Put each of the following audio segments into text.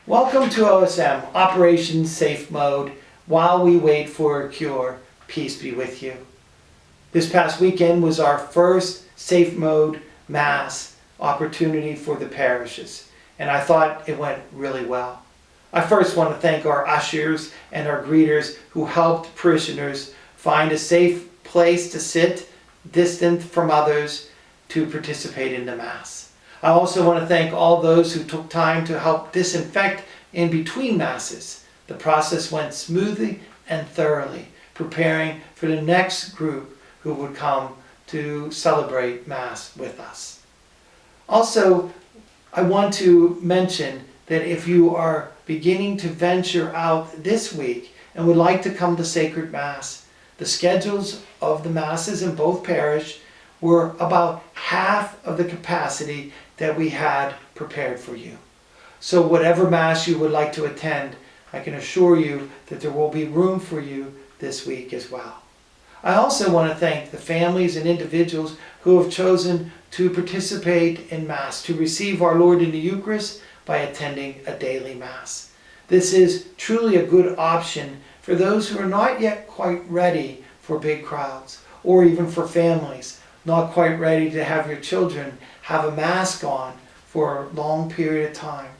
Welcome to OSM, Operation Safe Mode, while we wait for a cure. Peace be with you. This past weekend was our first Safe Mode Mass opportunity for the parishes, and I thought it went really well. I first want to thank our ushers and our greeters who helped parishioners find a safe place to sit, distant from others, to participate in the Mass. I also want to thank all those who took time to help disinfect in between Masses. The process went smoothly and thoroughly, preparing for the next group who would come to celebrate Mass with us. Also, I want to mention that if you are beginning to venture out this week and would like to come to Sacred Mass, the schedules of the Masses in both parish were about half of the capacity that we had prepared for you. So whatever Mass you would like to attend, I can assure you that there will be room for you this week as well. I also want to thank the families and individuals who have chosen to participate in Mass, to receive our Lord in the Eucharist by attending a daily Mass. This is truly a good option for those who are not yet quite ready for big crowds, or even for families not quite ready to have your children have a mask on for a long period of time,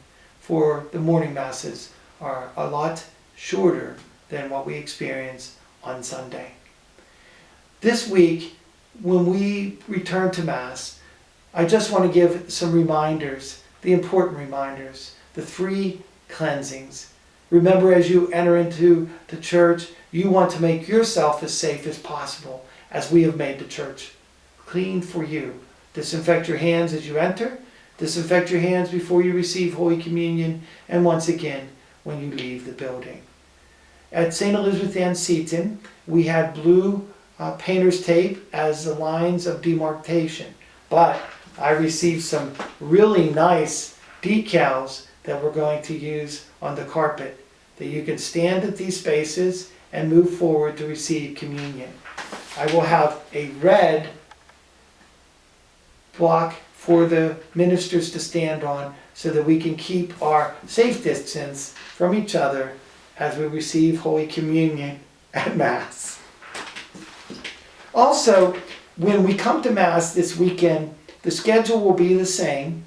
for the morning Masses are a lot shorter than what we experience on Sunday. This week, when we return to Mass, I just want to give some reminders, the important reminders, the 3 cleansings. Remember, as you enter into the church, you want to make yourself as safe as possible, as we have made the church clean for you. Disinfect your hands as you enter, disinfect your hands before you receive Holy Communion, and once again when you leave the building. At St. Elizabeth Ann Seton, we had blue painter's tape as the lines of demarcation, but I received some really nice decals that we're going to use on the carpet, that you can stand at these spaces and move forward to receive communion. I will have a red block for the ministers to stand on so that we can keep our safe distance from each other as we receive Holy Communion at Mass. Also, when we come to Mass this weekend, the schedule will be the same,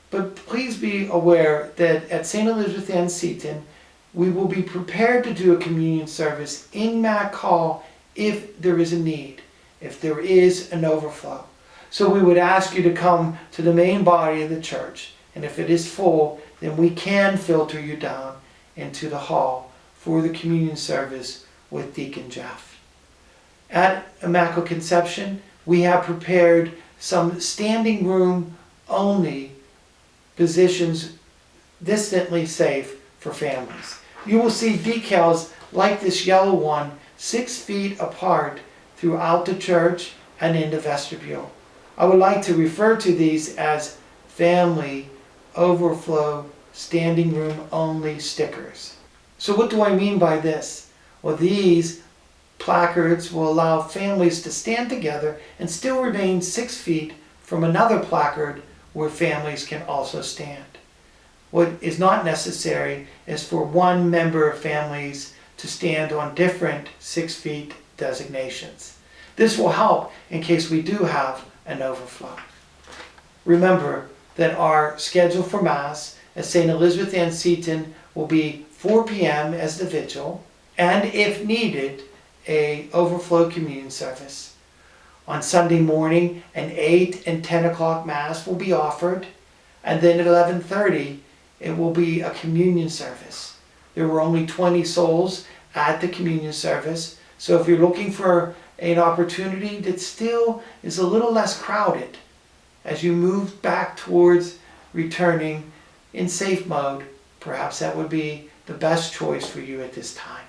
but please be aware that at St. Elizabeth Ann Seton, we will be prepared to do a communion service in Mac Hall if there is a need, if there is an overflow. So we would ask you to come to the main body of the church, and if it is full, then we can filter you down into the hall for the communion service with Deacon Jeff. At Immaculate Conception, we have prepared some standing room only positions distantly safe for families. You will see decals like this yellow one 6 feet apart throughout the church and in the vestibule. I would like to refer to these as family overflow standing room only stickers. So what do I mean by this? Well, these placards will allow families to stand together and still remain 6 feet from another placard where families can also stand. What is not necessary is for one member of families to stand on different 6 feet designations. This will help in case we do have an overflow. Remember that our schedule for Mass at St. Elizabeth Ann Seton will be 4 p.m. as the vigil, and if needed, a overflow communion service. On Sunday morning, an 8 and 10 o'clock Mass will be offered, and then at 11:30 it will be a communion service. There were only 20 souls at the communion service, so if you're looking for an opportunity that still is a little less crowded as you move back towards returning in safe mode, perhaps that would be the best choice for you at this time.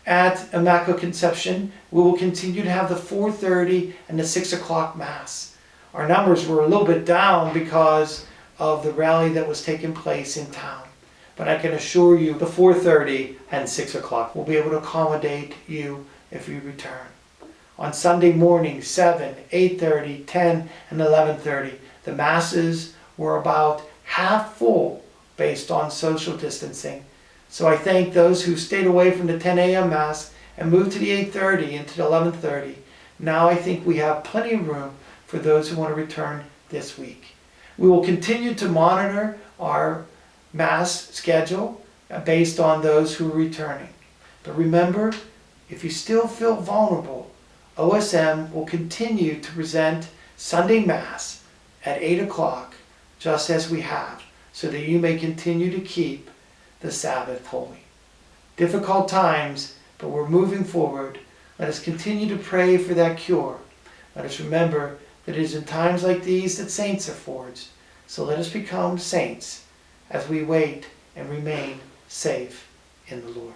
At Immaculate Conception, we will continue to have the 4:30 and the 6 o'clock Mass. Our numbers were a little bit down because of the rally that was taking place in town. But I can assure you the 4:30 and 6 o'clock will be able to accommodate you if you return. On Sunday morning, 7, 8:30, 10, and 11:30, the Masses were about half full based on social distancing. So I thank those who stayed away from the 10 a.m. Mass and moved to the 8:30 and to the 11:30. Now I think we have plenty of room for those who want to return this week. We will continue to monitor our Mass schedule based on those who are returning. But remember, if you still feel vulnerable, OSM will continue to present Sunday Mass at 8 o'clock, just as we have, so that you may continue to keep the Sabbath holy. Difficult times, but we're moving forward. Let us continue to pray for that cure. Let us remember that it is in times like these that saints are forged. So let us become saints as we wait and remain safe in the Lord.